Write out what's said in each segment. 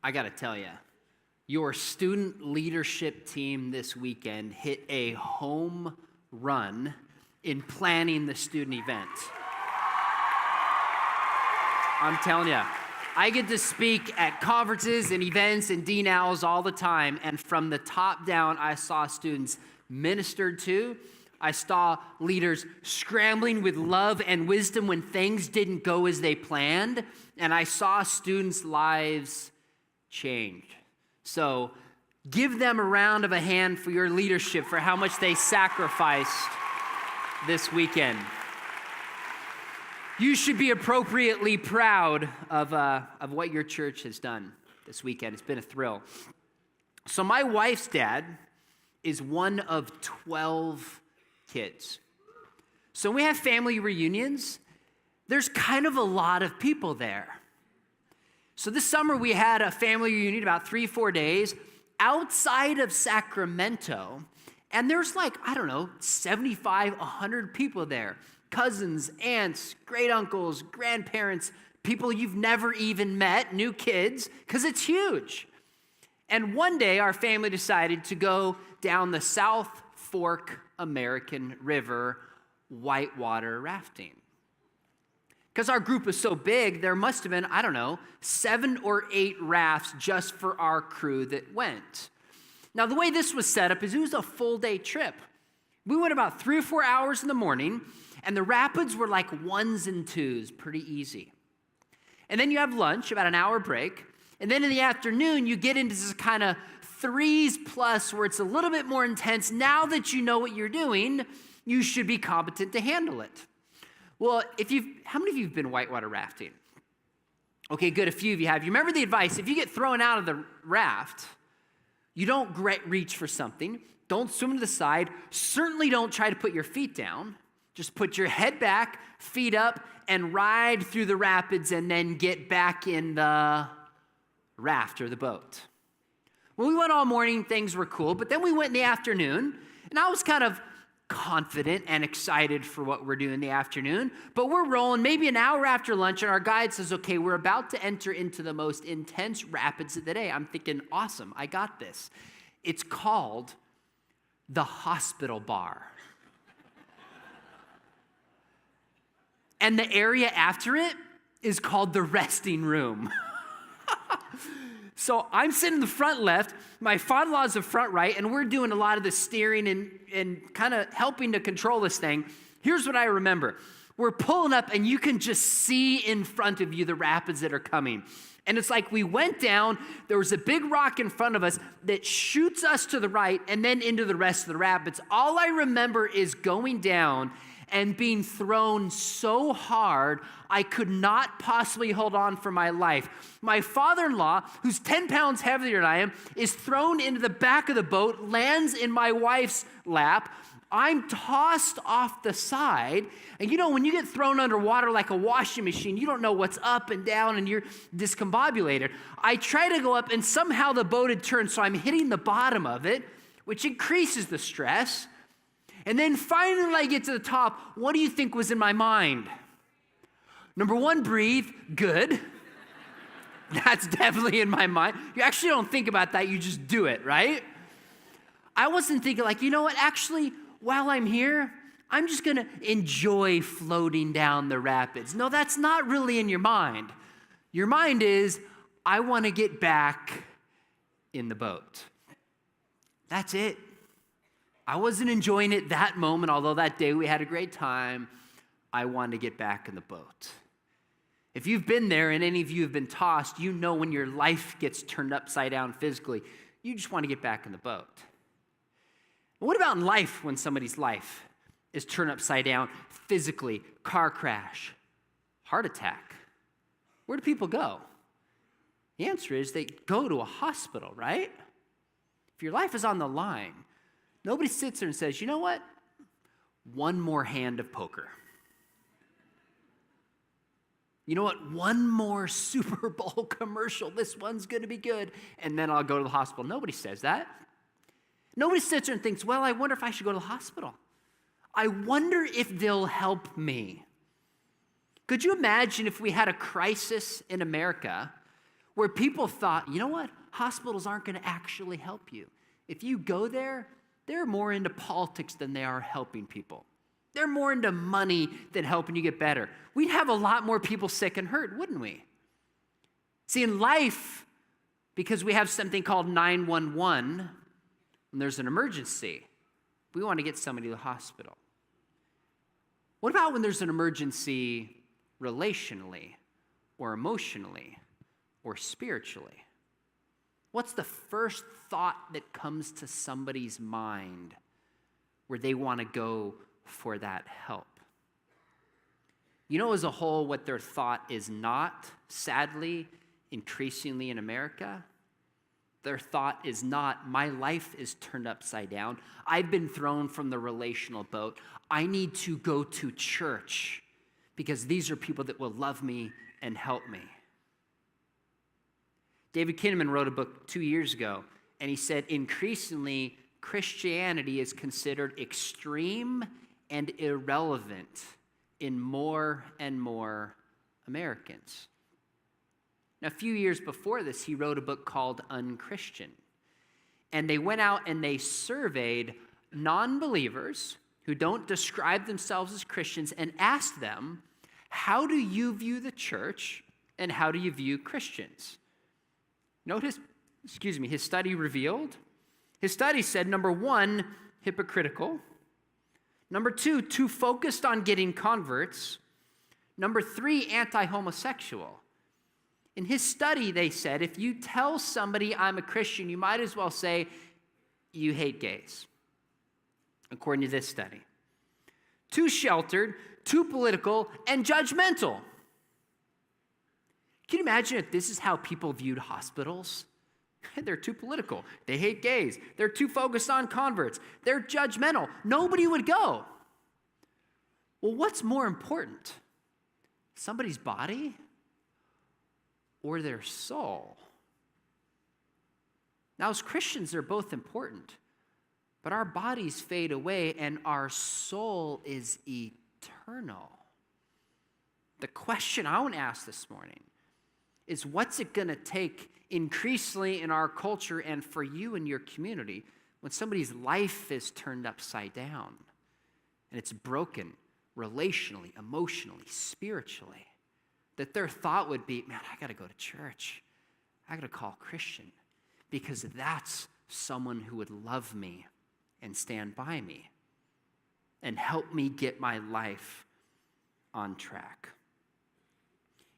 I got to tell you, your student leadership team this weekend hit a home run in planning the student event. I'm telling you, I get to speak at conferences and events and DNOWs all the time, and from the top down, I saw students ministered to. I saw leaders scrambling with love and wisdom when things didn't go as they planned, and I saw students' lives change. So give them a round of a hand for your leadership, for how much they sacrificed this weekend. You should be appropriately proud of what your church has done this weekend. It's been a thrill. So my wife's dad is one of 12 kids. So when we have family reunions, there's kind of a lot of people there. So this summer we had a family reunion, about 3-4 days, outside of Sacramento. And there's 75, 100 people there. Cousins, aunts, great uncles, grandparents, people you've never even met, new kids, because it's huge. And one day our family decided to go down the South Fork American River whitewater rafting. Because our group was so big, there must have been, 7 or 8 rafts just for our crew that went. Now, the way this was set up is it was a full day trip. We went about 3 or 4 hours in the morning, and the rapids were like 1s and 2s, pretty easy. And then you have lunch, about an hour break. And then in the afternoon, you get into this kind of 3s plus where it's a little bit more intense. Now that you know what you're doing, you should be competent to handle it. Well, how many of you have been whitewater rafting? Okay, good, a few of you have. You remember the advice, if you get thrown out of the raft, you don't reach for something. Don't swim to the side. Certainly don't try to put your feet down. Just put your head back, feet up, and ride through the rapids and then get back in the raft or the boat. Well, we went all morning, things were cool, but then we went in the afternoon, and I was kind of confident and excited for what we're doing in the afternoon, but we're rolling maybe an hour after lunch, and our guide says, okay, we're about to enter into the most intense rapids of the day. I'm thinking, awesome, I got this. It's called the hospital bar. And the area after it is called the resting room. So I'm sitting in the front left, my father-in-law's the front right, and we're doing a lot of the steering and kind of helping to control this thing. Here's what I remember. We're pulling up, and you can just see in front of you the rapids that are coming. And it's like we went down, there was a big rock in front of us that shoots us to the right and then into the rest of the rapids. All I remember is going down and being thrown so hard, I could not possibly hold on for my life. My father-in-law, who's 10 pounds heavier than I am, is thrown into the back of the boat, lands in my wife's lap. I'm tossed off the side. And when you get thrown underwater like a washing machine, you don't know what's up and down, and you're discombobulated. I try to go up, and somehow the boat had turned, so I'm hitting the bottom of it, which increases the stress. And then finally I get to the top. What do you think was in my mind? Number 1, breathe. Good. That's definitely in my mind. You actually don't think about that. You just do it, right? I wasn't thinking actually, while I'm here, I'm just going to enjoy floating down the rapids. No, that's not really in your mind. Your mind is, I want to get back in the boat. That's it. I wasn't enjoying it that moment, although that day we had a great time. I wanted to get back in the boat. If you've been there and any of you have been tossed, you know when your life gets turned upside down physically, you just want to get back in the boat. But what about in life when somebody's life is turned upside down physically? Car crash, heart attack. Where do people go? The answer is they go to a hospital, right? If your life is on the line, nobody sits there and says, you know what? One more hand of poker. You know what? One more Super Bowl commercial. This one's going to be good. And then I'll go to the hospital. Nobody says that. Nobody sits there and thinks, well, I wonder if I should go to the hospital. I wonder if they'll help me. Could you imagine if we had a crisis in America where people thought, you know what? Hospitals aren't going to actually help you. If you go there, they're more into politics than they are helping people. They're more into money than helping you get better. We'd have a lot more people sick and hurt, wouldn't we? See, in life, because we have something called 911, when there's an emergency, we want to get somebody to the hospital. What about when there's an emergency relationally or emotionally or spiritually? What's the first thought that comes to somebody's mind where they want to go for that help? You know, as a whole, what their thought is not, sadly, increasingly in America? Their thought is not, my life is turned upside down. I've been thrown from the relational boat. I need to go to church because these are people that will love me and help me. David Kinnaman wrote a book 2 years ago, and he said, increasingly, Christianity is considered extreme and irrelevant in more and more Americans. Now, a few years before this, he wrote a book called Unchristian. And they went out and they surveyed non-believers who don't describe themselves as Christians and asked them, how do you view the church and how do you view Christians? Notice, his study revealed. His study said, number one, hypocritical. Number two, too focused on getting converts. Number three, anti-homosexual. In his study, they said, if you tell somebody I'm a Christian, you might as well say you hate gays, according to this study. Too sheltered, too political, and judgmental. Can you imagine if this is how people viewed hospitals? They're too political. They hate gays. They're too focused on converts. They're judgmental. Nobody would go. Well, what's more important? Somebody's body or their soul? Now, as Christians, they're both important, but our bodies fade away and our soul is eternal. The question I want to ask this morning is, what's it going to take increasingly in our culture and for you and your community when somebody's life is turned upside down and it's broken relationally, emotionally, spiritually, that their thought would be, man, I got to go to church. I got to call Christian because that's someone who would love me and stand by me and help me get my life on track.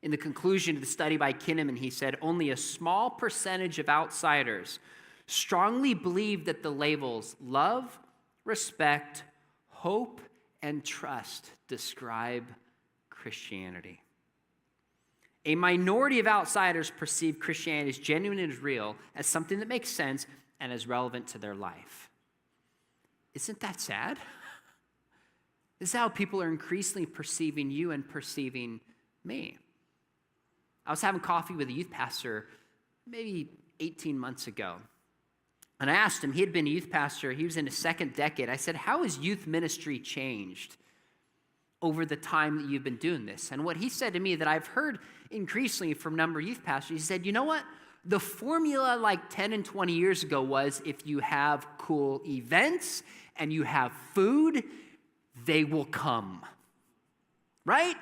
In the conclusion of the study by Kinnaman, he said, only a small percentage of outsiders strongly believe that the labels love, respect, hope, and trust describe Christianity. A minority of outsiders perceive Christianity as genuine and as real, as something that makes sense and is relevant to their life. Isn't that sad? This is how people are increasingly perceiving you and perceiving me. I was having coffee with a youth pastor maybe 18 months ago. And I asked him, he had been a youth pastor, he was in his second decade. I said, how has youth ministry changed over the time that you've been doing this? And what he said to me that I've heard increasingly from a number of youth pastors, he said, you know what? The formula like 10 and 20 years ago was if you have cool events and you have food, they will come, right?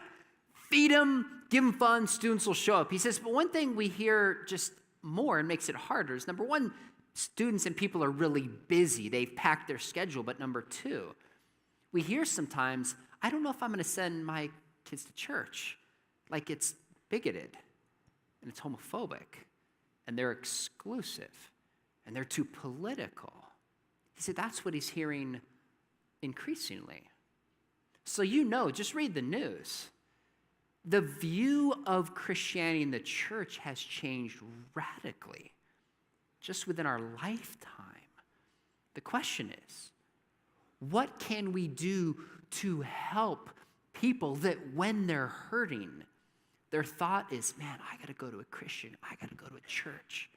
Feed them, give them fun, students will show up. He says, but one thing we hear just more and makes it harder is, number one, students and people are really busy. They've packed their schedule. But number two, we hear sometimes, I don't know if I'm going to send my kids to church. Like it's bigoted and it's homophobic and they're exclusive and they're too political. He said that's what he's hearing increasingly. So just read the news. The view of Christianity in the church has changed radically just within our lifetime. The question is, what can we do to help people that when they're hurting, their thought is, man, I got to go to a Christian. I got to go to a church.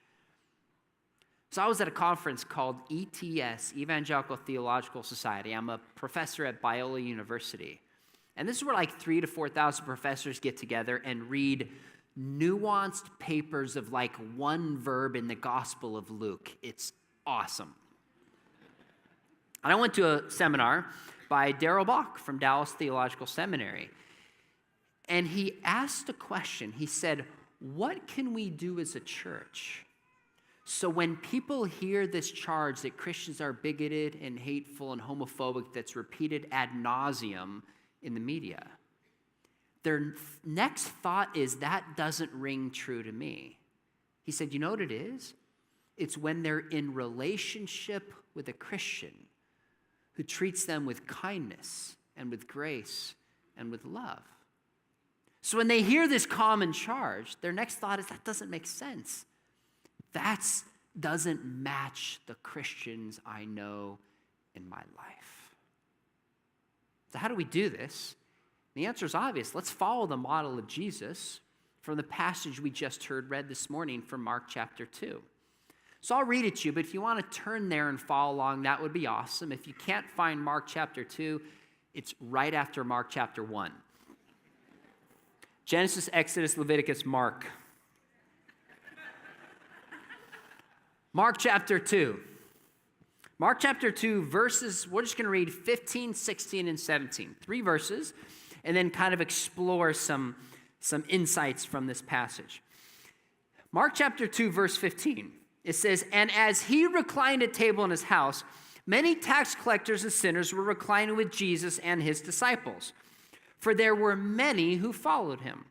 So I was at a conference called ETS, Evangelical Theological Society. I'm a professor at Biola University. And this is where like 3,000 to 4,000 professors get together and read nuanced papers of like one verb in the Gospel of Luke. It's awesome. And I went to a seminar by Darrell Bach from Dallas Theological Seminary. And he asked a question. He said, what can we do as a church so when people hear this charge that Christians are bigoted and hateful and homophobic that's repeated ad nauseum in the media, their next thought is, that doesn't ring true to me. He said, you know what it is? It's when they're in relationship with a Christian who treats them with kindness and with grace and with love. So when they hear this common charge, their next thought is, that doesn't make sense. That doesn't match the Christians I know in my life. So how do we do this? The answer is obvious. Let's follow the model of Jesus from the passage we just heard read this morning from Mark chapter 2. So I'll read it to you, but if you want to turn there and follow along, that would be awesome. If you can't find Mark chapter 2, it's right after Mark chapter 1. Genesis, Exodus, Leviticus, Mark. Mark chapter 2. Mark chapter 2, verses, we're just going to read 15, 16, and 17. 3 verses, and then kind of explore some insights from this passage. Mark chapter 2, verse 15. It says, and as he reclined at table in his house, many tax collectors and sinners were reclining with Jesus and his disciples, for there were many who followed him.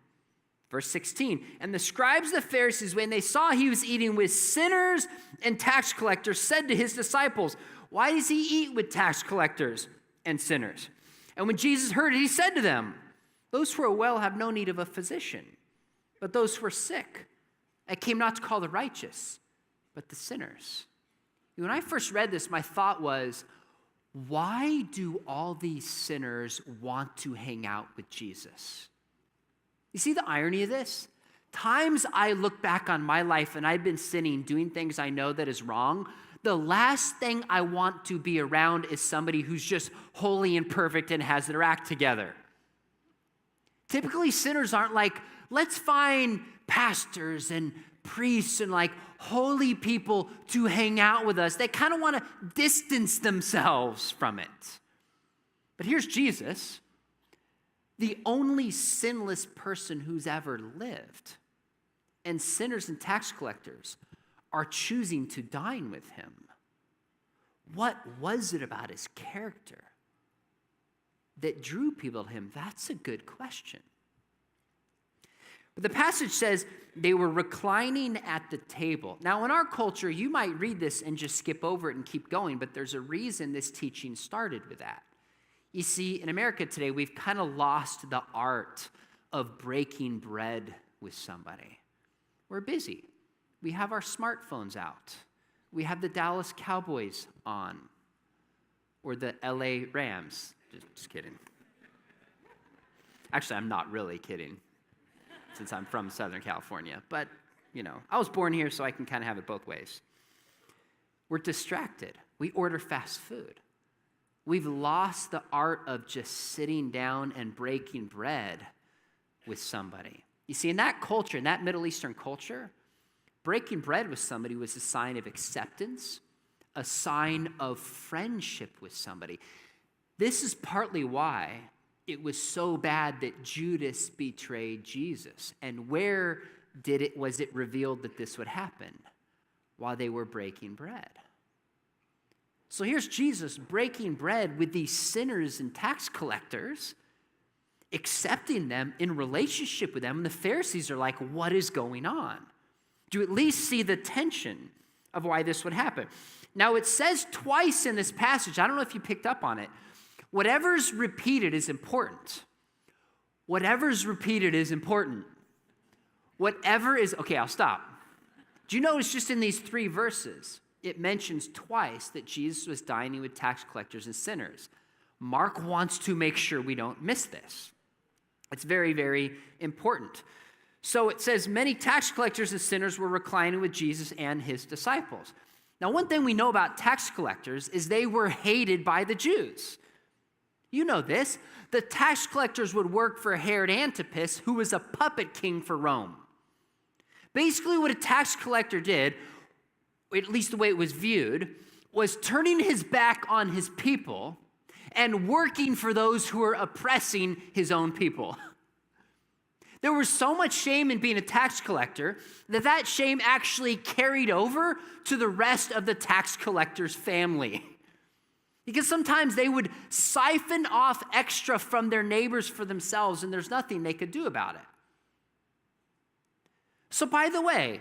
Verse 16, and the scribes and the Pharisees, when they saw he was eating with sinners and tax collectors, said to his disciples, why does he eat with tax collectors and sinners? And when Jesus heard it, he said to them, those who are well have no need of a physician, but those who are sick. I came not to call the righteous, but the sinners. When I first read this, my thought was, why do all these sinners want to hang out with Jesus? You see the irony of this? Times I look back on my life and I've been sinning, doing things I know that is wrong. The last thing I want to be around is somebody who's just holy and perfect and has their act together. Typically, sinners aren't like, let's find pastors and priests and like holy people to hang out with us. They kind of want to distance themselves from it. But here's Jesus, the only sinless person who's ever lived. And sinners and tax collectors are choosing to dine with him. What was it about his character that drew people to him? That's a good question. But the passage says they were reclining at the table. Now, in our culture, you might read this and just skip over it and keep going, but there's a reason this teaching started with that. You see, in America today, we've kind of lost the art of breaking bread with somebody. We're busy. We have our smartphones out. We have the Dallas Cowboys on, or the LA Rams. Just kidding. Actually, I'm not really kidding, since I'm from Southern California. But, I was born here, so I can kind of have it both ways. We're distracted. We order fast food. We've lost the art of just sitting down and breaking bread with somebody. You see, in that culture, in that Middle Eastern culture, breaking bread with somebody was a sign of acceptance, a sign of friendship with somebody. This is partly why it was so bad that Judas betrayed Jesus. And where was it revealed that this would happen? While they were breaking bread. So here's Jesus breaking bread with these sinners and tax collectors, accepting them in relationship with them. And the Pharisees are like, what is going on? Do you at least see the tension of why this would happen? Now, it says twice in this passage, I don't know if you picked up on it, whatever's repeated is important. Whatever's repeated is important. Okay, I'll stop. Do you notice just in these 3 verses, it mentions twice that Jesus was dining with tax collectors and sinners. Mark wants to make sure we don't miss this. It's very, very important. So it says many tax collectors and sinners were reclining with Jesus and his disciples. Now, one thing we know about tax collectors is they were hated by the Jews. You know this. The tax collectors would work for Herod Antipas, who was a puppet king for Rome. Basically, what a tax collector did, at least the way it was viewed, was turning his back on his people and working for those who were oppressing his own people. There was so much shame in being a tax collector that shame actually carried over to the rest of the tax collector's family. Because sometimes they would siphon off extra from their neighbors for themselves, and there's nothing they could do about it. So, by the way,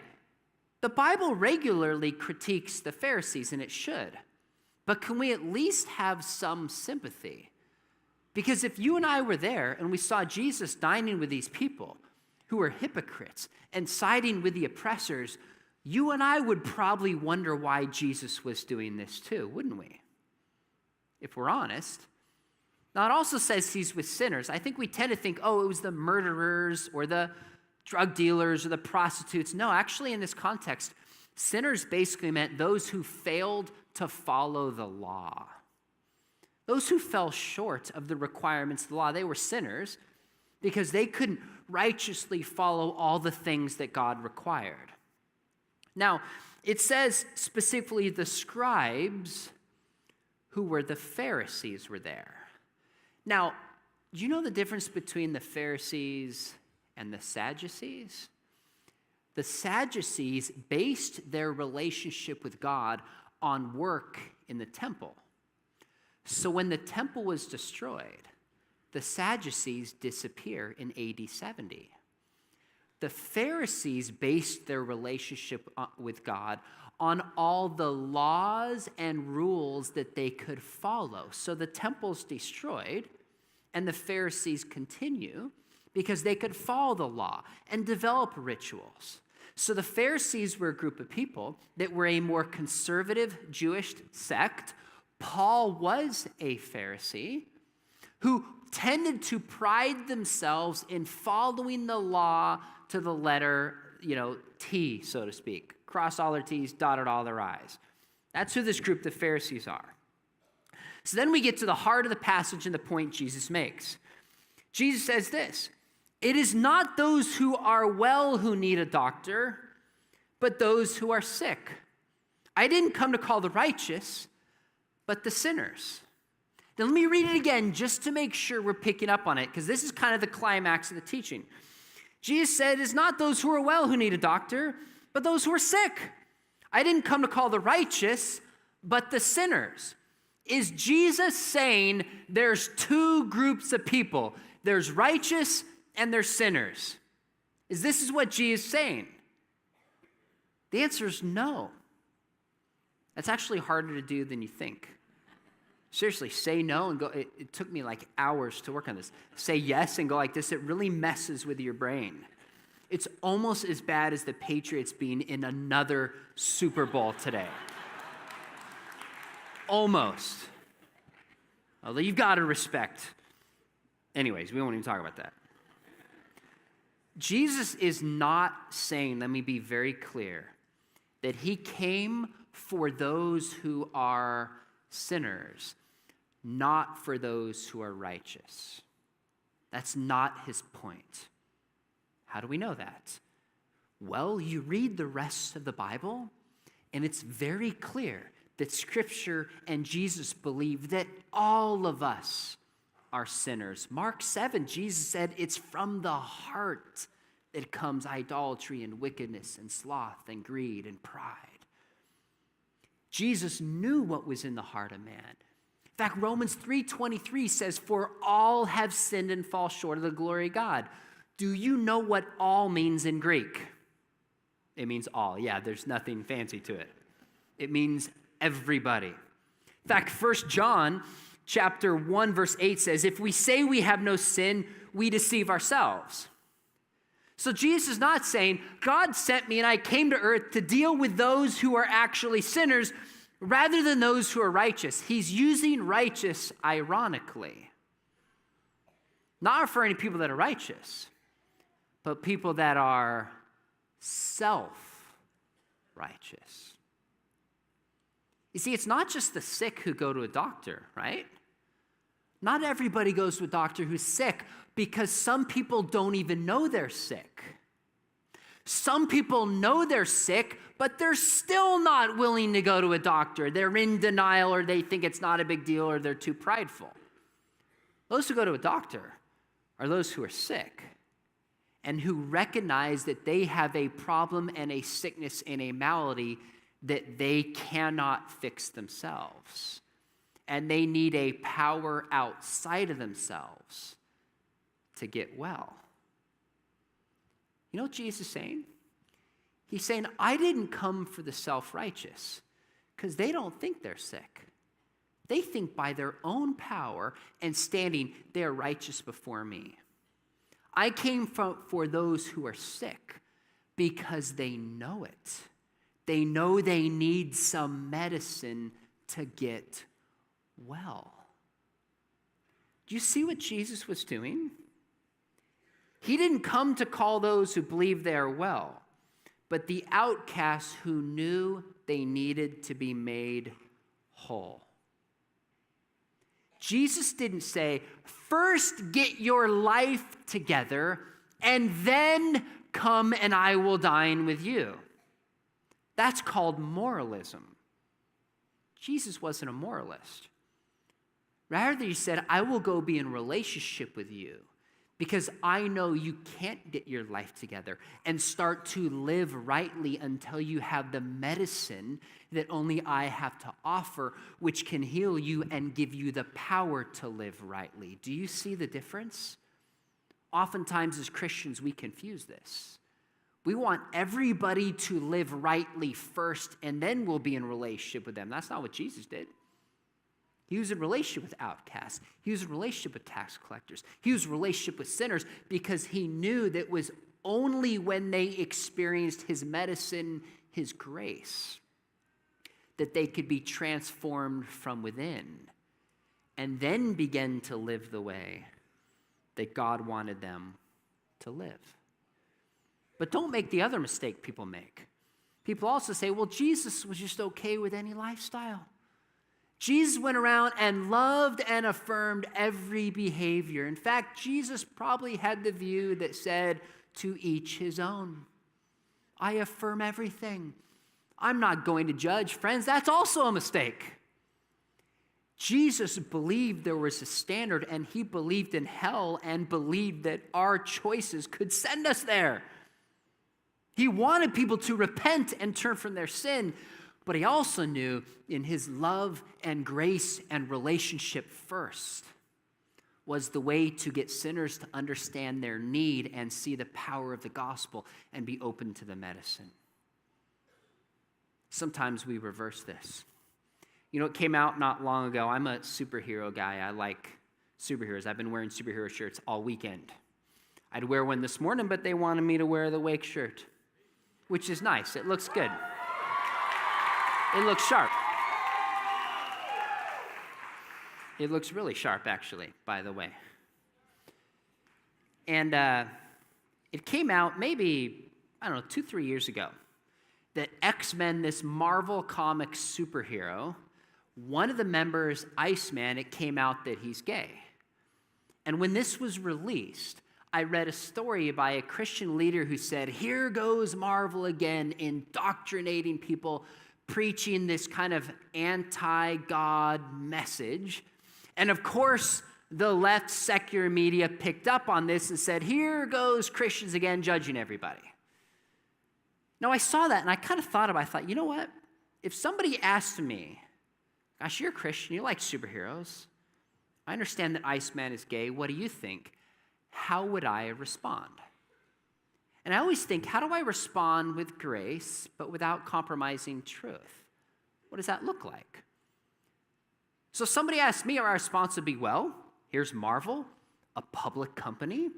the Bible regularly critiques the Pharisees, and it should. But can we at least have some sympathy? Because if you and I were there and we saw Jesus dining with these people who were hypocrites and siding with the oppressors, you and I would probably wonder why Jesus was doing this too, wouldn't we? If we're honest. Now, it also says he's with sinners. I think we tend to think, oh, it was the murderers or the drug dealers or the prostitutes. No, actually, in this context, sinners basically meant those who failed to follow the law. Those who fell short of the requirements of the law, they were sinners because they couldn't righteously follow all the things that God required. Now, it says specifically the scribes who were the Pharisees were there. Now, do you know the difference between the Pharisees and the Sadducees? The Sadducees based their relationship with God on work in the temple. So when the temple was destroyed, the Sadducees disappear in AD 70. The Pharisees based their relationship with God on all the laws and rules that they could follow. So the temple's destroyed, and the Pharisees continue because they could follow the law and develop rituals. So the Pharisees were a group of people that were a more conservative Jewish sect. Paul was a Pharisee who tended to pride themselves in following the law to the letter, T, so to speak. Cross all their T's, dotted all their I's. That's who this group, the Pharisees, are. So then we get to the heart of the passage and the point Jesus makes. Jesus says this, "It is not those who are well who need a doctor, but those who are sick. I didn't come to call the righteous, but the sinners." Then let me read it again just to make sure we're picking up on it, because this is kind of the climax of the teaching. Jesus said, "It is not those who are well who need a doctor, but those who are sick. I didn't come to call the righteous, but the sinners." Is Jesus saying there's two groups of people? There's righteous and there's sinners. Is this what Jesus is saying? The answer is no. That's actually harder to do than you think. Seriously, say no and go. It took me like hours to work on this. Say yes and go like this. It really messes with your brain. It's almost as bad as the Patriots being in another Super Bowl today. Almost. Although you've got to respect. Anyways, we won't even talk about that. Jesus is not saying, let me be very clear, that he came for those who are sinners, not for those who are righteous. That's not his point. How do we know that? Well, you read the rest of the Bible, and it's very clear that Scripture and Jesus believe that all of us are sinners. Mark 7, Jesus said, it's from the heart that comes idolatry and wickedness and sloth and greed and pride. Jesus knew what was in the heart of man. In fact, Romans 3:23 says, "For all have sinned and fall short of the glory of God." Do you know what all means in Greek? It means all. Yeah, there's nothing fancy to it. It means everybody. In fact, 1 John chapter 1, verse 8 says, "If we say we have no sin, we deceive ourselves." So Jesus is not saying, God sent me and I came to earth to deal with those who are actually sinners rather than those who are righteous. He's using righteous ironically. Not referring to people that are righteous, but people that are self-righteous. You see, it's not just the sick who go to a doctor, right? Not everybody goes to a doctor who's sick because some people don't even know they're sick. Some people know they're sick, but they're still not willing to go to a doctor. They're in denial, or they think it's not a big deal, or they're too prideful. Those who go to a doctor are those who are sick and who recognize that they have a problem and a sickness and a malady that they cannot fix themselves. And they need a power outside of themselves to get well. You know what Jesus is saying? He's saying, I didn't come for the self-righteous, because they don't think they're sick. They think by their own power and standing, they are righteous before me. I came for those who are sick because they know it. They know they need some medicine to get well. Do you see what Jesus was doing? He didn't come to call those who believe they are well, but the outcasts who knew they needed to be made whole. Jesus didn't say, first get your life together, and then come and I will dine with you. That's called moralism. Jesus wasn't a moralist. Rather, he said, I will go be in relationship with you because I know you can't get your life together and start to live rightly until you have the medicine that only I have to offer, which can heal you and give you the power to live rightly. Do you see the difference? Oftentimes as Christians, we confuse this. We want everybody to live rightly first, and then we'll be in relationship with them. That's not what Jesus did. He was in relationship with outcasts. He was in relationship with tax collectors. He was in relationship with sinners because he knew that it was only when they experienced his medicine, his grace, that they could be transformed from within and then begin to live the way that God wanted them to live. But don't make the other mistake people make. People also say, well, Jesus was just okay with any lifestyle. Jesus went around and loved and affirmed every behavior. In fact, Jesus probably had the view that said, to each his own. I affirm everything. I'm not going to judge. Friends, that's also a mistake. Jesus believed there was a standard, and he believed in hell and believed that our choices could send us there. He wanted people to repent and turn from their sin, but he also knew in his love and grace and relationship first was the way to get sinners to understand their need and see the power of the gospel and be open to the medicine. Sometimes we reverse this. You know, it came out not long ago. I'm a superhero guy. I like superheroes. I've been wearing superhero shirts all weekend. I'd wear one this morning, but they wanted me to wear the Wake shirt, which is nice. It looks good. It looks sharp. It looks really sharp, actually, by the way. And it came out maybe, 2-3 years ago, that X-Men, this Marvel Comics superhero, one of the members, Iceman, it came out that he's gay. And when this was released, I read a story by a Christian leader who said, here goes Marvel again, indoctrinating people, preaching this kind of anti-God message. And of course, the left secular media picked up on this and said, here goes Christians again judging everybody. Now, I saw that and I kind of thought about it. I thought, you know what? If somebody asked me, gosh, you're a Christian, you like superheroes. I understand that Iceman is gay. What do you think? How would I respond? And I always think, how do I respond with grace, but without compromising truth? What does that look like? So somebody asked me, our response would be, well, here's Marvel, a public company,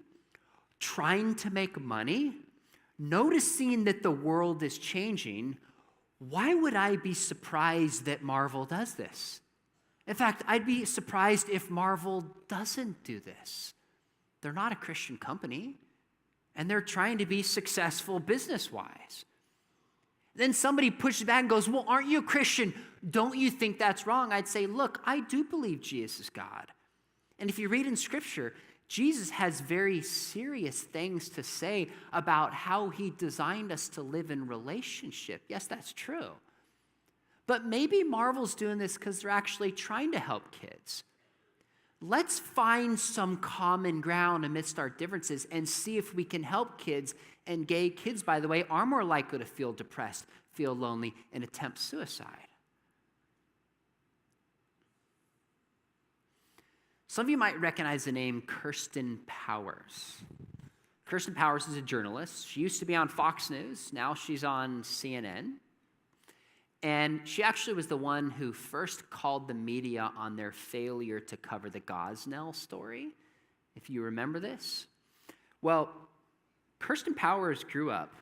trying to make money, noticing that the world is changing. Why would I be surprised that Marvel does this? In fact, I'd be surprised if Marvel doesn't do this. They're not a Christian company, and they're trying to be successful business-wise. Then somebody pushes back and goes, well, aren't you a Christian? Don't you think that's wrong? I'd say, look, I do believe Jesus is God. And if you read in Scripture, Jesus has very serious things to say about how he designed us to live in relationship. Yes, that's true. But maybe Marvel's doing this because they're actually trying to help kids. Let's find some common ground amidst our differences and see if we can help kids. And gay kids, by the way, are more likely to feel depressed, feel lonely, and attempt suicide. Some of you might recognize the name Kirsten Powers. Kirsten Powers is a journalist. She used to be on Fox News. Now she's on CNN. And she actually was the one who first called the media on their failure to cover the Gosnell story, if you remember this. Well, Kirsten Powers grew up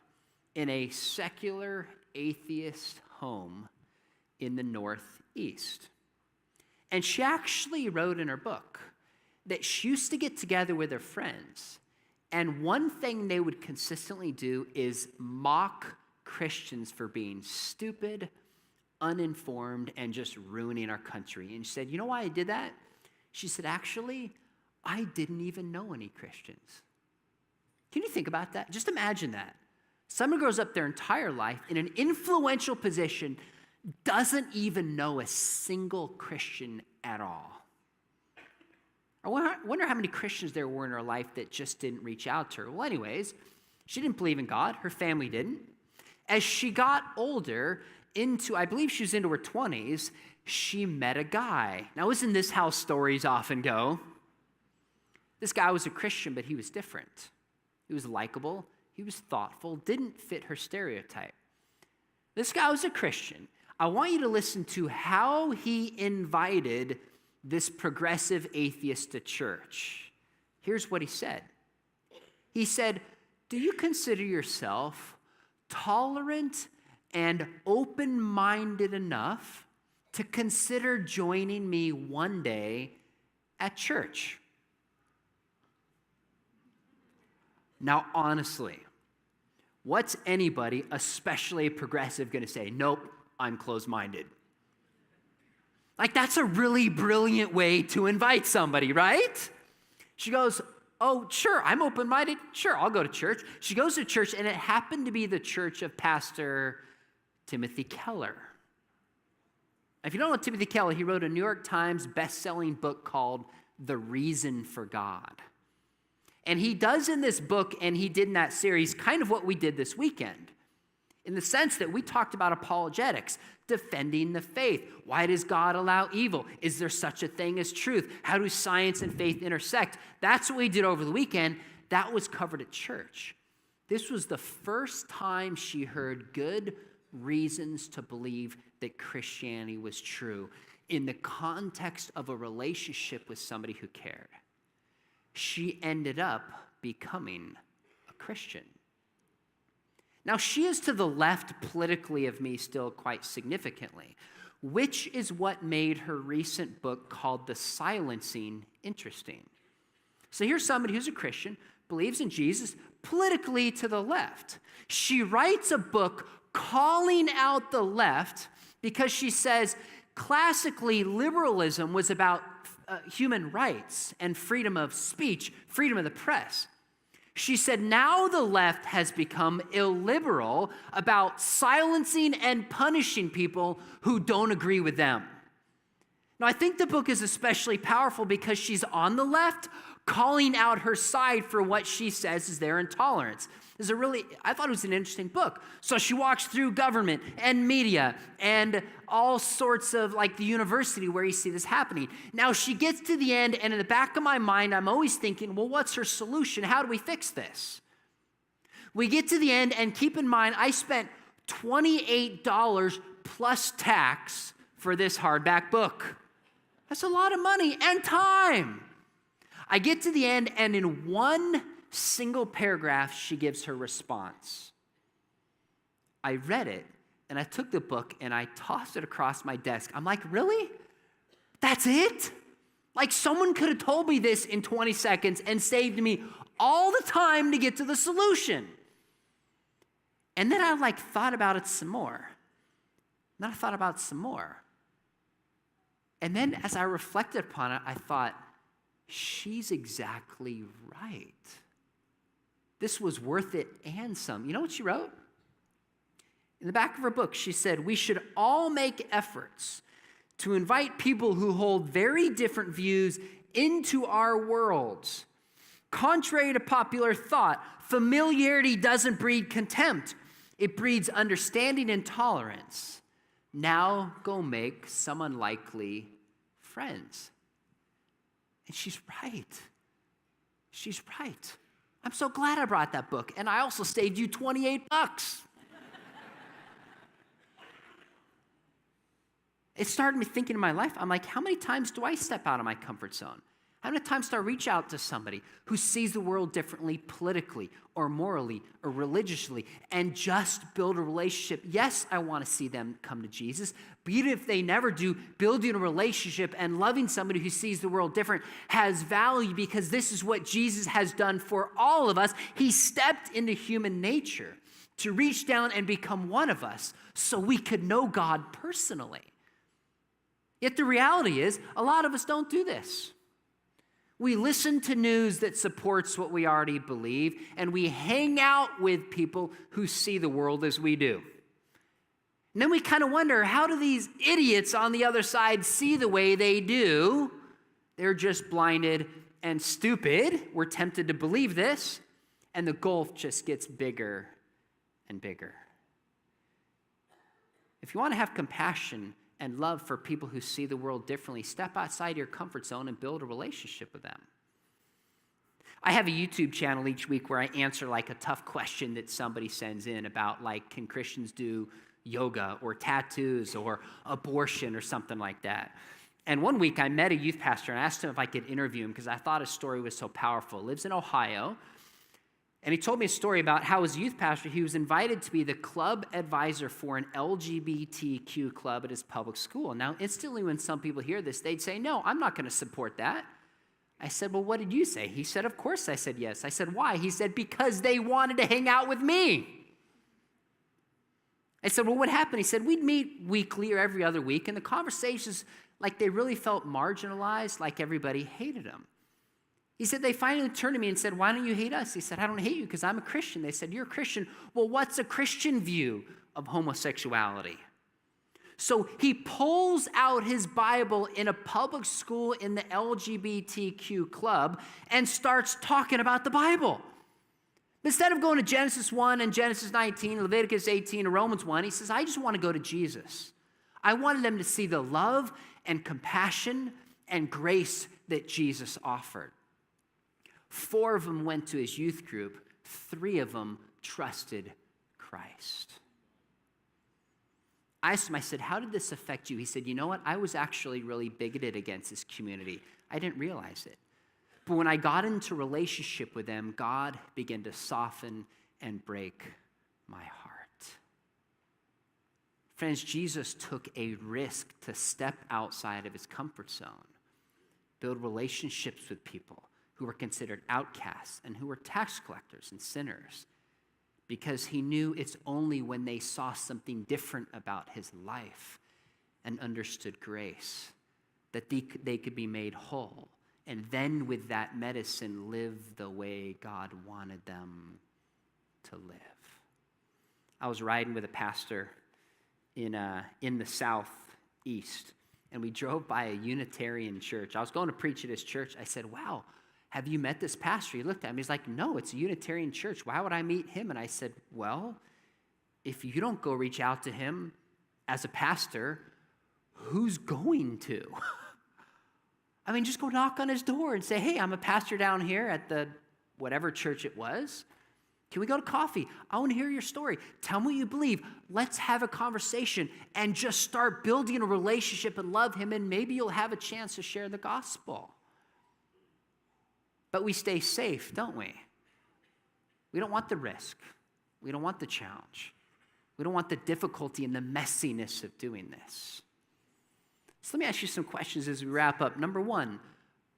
in a secular atheist home in the Northeast. And she actually wrote in her book that she used to get together with her friends, and one thing they would consistently do is mock Christians for being stupid, uninformed, and just ruining our country. And she said, you know why I did that? She said, actually, I didn't even know any Christians. Can you think about that? Just imagine that. Someone grows up their entire life in an influential position, doesn't even know a single Christian at all. I wonder how many Christians there were in her life that just didn't reach out to her. Well, anyways, she didn't believe in God. Her family didn't. As she got older, I believe she was into her 20s, she met a guy. Now, isn't this how stories often go? This guy was a Christian, but he was different. He was likable. He was thoughtful. Didn't fit her stereotype. This guy was a Christian. I want you to listen to how he invited this progressive atheist to church. Here's what he said. He said, do you consider yourself tolerant and open-minded enough to consider joining me one day at church? Now, honestly, what's anybody, especially a progressive, going to say? Nope, I'm closed-minded. Like, that's a really brilliant way to invite somebody, right? She goes, oh, sure, I'm open-minded. Sure, I'll go to church. She goes to church, and it happened to be the church of Pastor Timothy Keller. If you don't know Timothy Keller, he wrote a New York Times best-selling book called The Reason for God. And he does in this book, and he did in that series, kind of what we did this weekend, in the sense that we talked about apologetics, defending the faith. Why does God allow evil? Is there such a thing as truth? How do science and faith intersect? That's what we did over the weekend. That was covered at church. This was the first time she heard good reasons to believe that Christianity was true in the context of a relationship with somebody who cared. She ended up becoming a Christian. Now, she is to the left politically of me still quite significantly, which is what made her recent book called The Silencing interesting. So here's somebody who's a Christian, believes in Jesus, politically to the left. She writes a book calling out the left because she says, classically, liberalism was about human rights and freedom of speech, freedom of the press. She said, now the left has become illiberal about silencing and punishing people who don't agree with them. Now, I think the book is especially powerful because she's on the left, calling out her side for what she says is their intolerance. I thought it was an interesting book. So she walks through government and media and all sorts of, like the university where you see this happening. Now she gets to the end, and in the back of my mind, I'm always thinking, well, what's her solution? How do we fix this? We get to the end, and keep in mind, I spent $28 plus tax for this hardback book. That's a lot of money and time. I get to the end, and in one single paragraph, she gives her response. I read it, and I took the book, and I tossed it across my desk. I'm like, really? That's it? Like, someone could have told me this in 20 seconds and saved me all the time to get to the solution. And then I thought about it some more. Then I thought about it some more. And then as I reflected upon it, I thought, she's exactly right. This was worth it and some. You know what she wrote? In the back of her book, she said, we should all make efforts to invite people who hold very different views into our worlds. Contrary to popular thought, familiarity doesn't breed contempt. It breeds understanding and tolerance. Now go make some unlikely friends. And she's right. She's right. I'm so glad I brought that book. And I also saved you $28. It started me thinking in my life, I'm like, how many times do I step out of my comfort zone? How many times do I reach out to somebody who sees the world differently politically or morally or religiously and just build a relationship? Yes, I want to see them come to Jesus, but even if they never do, building a relationship and loving somebody who sees the world different has value because this is what Jesus has done for all of us. He stepped into human nature to reach down and become one of us so we could know God personally. Yet the reality is, a lot of us don't do this. We listen to news that supports what we already believe, and we hang out with people who see the world as we do. And then we kind of wonder, how do these idiots on the other side see the way they do? They're just blinded and stupid. We're tempted to believe this, and the gulf just gets bigger and bigger. If you want to have compassion and love for people who see the world differently, step outside your comfort zone and build a relationship with them. I have a YouTube channel each week where I answer like a tough question that somebody sends in about like, can Christians do yoga or tattoos or abortion or something like that? And one week I met a youth pastor and I asked him if I could interview him because I thought his story was so powerful. He lives in Ohio. And he told me a story about how as a youth pastor, he was invited to be the club advisor for an LGBTQ club at his public school. Now, instantly when some people hear this, they'd say, no, I'm not going to support that. I said, well, what did you say? He said, of course I said yes. I said, why? He said, because they wanted to hang out with me. I said, well, what happened? He said, we'd meet weekly or every other week, and the conversations, like they really felt marginalized, like everybody hated him. He said, they finally turned to me and said, why don't you hate us? He said, I don't hate you because I'm a Christian. They said, you're a Christian. Well, what's a Christian view of homosexuality? So he pulls out his Bible in a public school in the LGBTQ club and starts talking about the Bible. Instead of going to Genesis 1 and Genesis 19, Leviticus 18, and Romans 1, he says, I just want to go to Jesus. I wanted them to see the love and compassion and grace that Jesus offered. 4 of them went to his youth group. 3 of them trusted Christ. I asked him, I said, how did this affect you? He said, you know what? I was actually really bigoted against this community. I didn't realize it. But when I got into relationship with them, God began to soften and break my heart. Friends, Jesus took a risk to step outside of his comfort zone, build relationships with people who were considered outcasts and who were tax collectors and sinners, because he knew it's only when they saw something different about his life and understood grace that they could be made whole, and then with that medicine live the way God wanted them to live. I was riding with a pastor in the southeast, and we drove by a Unitarian church. I was going to preach at his church. I said, wow, have you met this pastor? He looked at me. He's like, no, it's a Unitarian church. Why would I meet him? And I said, well, if you don't go reach out to him as a pastor, who's going to? I mean, just go knock on his door and say, hey, I'm a pastor down here at the whatever church it was. Can we go to coffee? I want to hear your story. Tell me what you believe. Let's have a conversation and just start building a relationship and love him, and maybe you'll have a chance to share the gospel. But we stay safe, don't we? We don't want the risk. We don't want the challenge. We don't want the difficulty and the messiness of doing this. So let me ask you some questions as we wrap up. Number 1,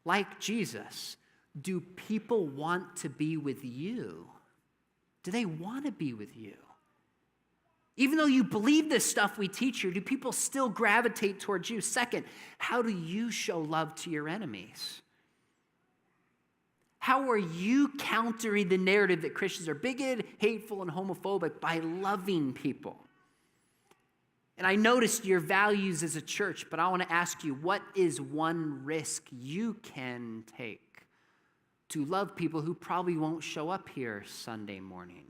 like Jesus, do people want to be with you? Do they want to be with you? Even though you believe this stuff we teach you, do people still gravitate towards you? Second, how do you show love to your enemies? How are you countering the narrative that Christians are bigoted, hateful, and homophobic? By loving people. And I noticed your values as a church, but I want to ask you, what is one risk you can take to love people who probably won't show up here Sunday morning?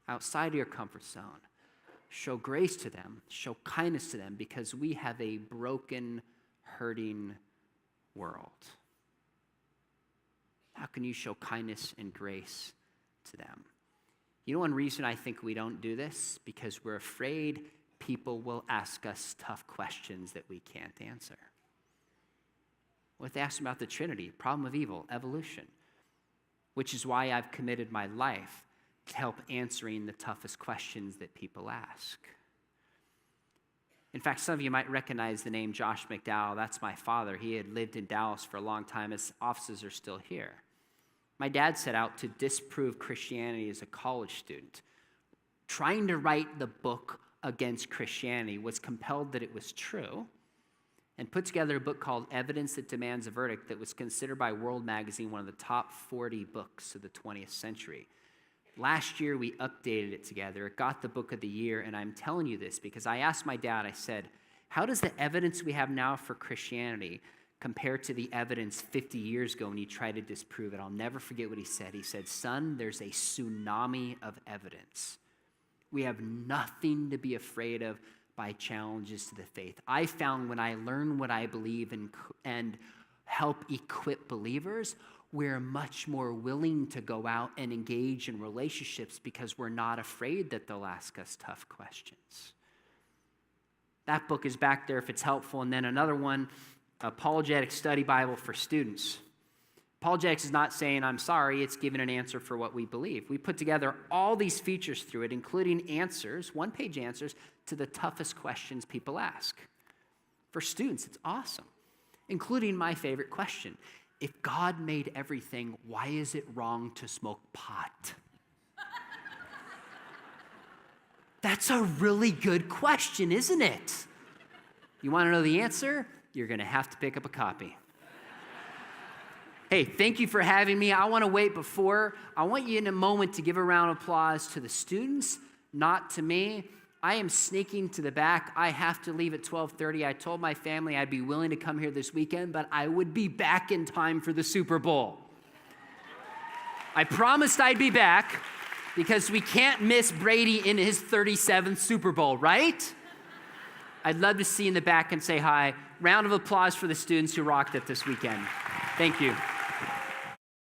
Outside of your comfort zone. Show grace to them, show kindness to them, because we have a broken, hurting world. How can you show kindness and grace to them? You know one reason I think we don't do this? Because we're afraid people will ask us tough questions that we can't answer. What if they ask about the Trinity, problem of evil, evolution? Which is why I've committed my life to help answering the toughest questions that people ask. In fact, some of you might recognize the name Josh McDowell. That's my father. He had lived in Dallas for a long time. His offices are still here. My dad set out to disprove Christianity as a college student. Trying to write the book against Christianity, was compelled that it was true, and put together a book called Evidence That Demands a Verdict that was considered by World Magazine one of the top 40 books of the 20th century. Last year, we updated it together. It got the book of the year, and I'm telling you this because I asked my dad, I said, how does the evidence we have now for Christianity compare to the evidence 50 years ago when you tried to disprove it? I'll never forget what he said. He said, son, there's a tsunami of evidence. We have nothing to be afraid of by challenges to the faith. I found when I learn what I believe and help equip believers, we're much more willing to go out and engage in relationships because we're not afraid that they'll ask us tough questions. That book is back there if it's helpful. And then another one, Apologetic Study Bible for Students. Apologetics is not saying, I'm sorry, it's giving an answer for what we believe. We put together all these features through it, including answers, one-page answers, to the toughest questions people ask. For students, it's awesome, including my favorite question. If God made everything, why is it wrong to smoke pot? That's a really good question, isn't it? You want to know the answer? You're going to have to pick up a copy. Hey, thank you for having me. I want to wait before. I want you in a moment to give a round of applause to the students, not to me. I am sneaking to the back. I have to leave at 12:30. I told my family I'd be willing to come here this weekend, but I would be back in time for the Super Bowl. I promised I'd be back because we can't miss Brady in his 37th Super Bowl, right? I'd love to see you in the back and say hi. Round of applause for the students who rocked it this weekend. Thank you.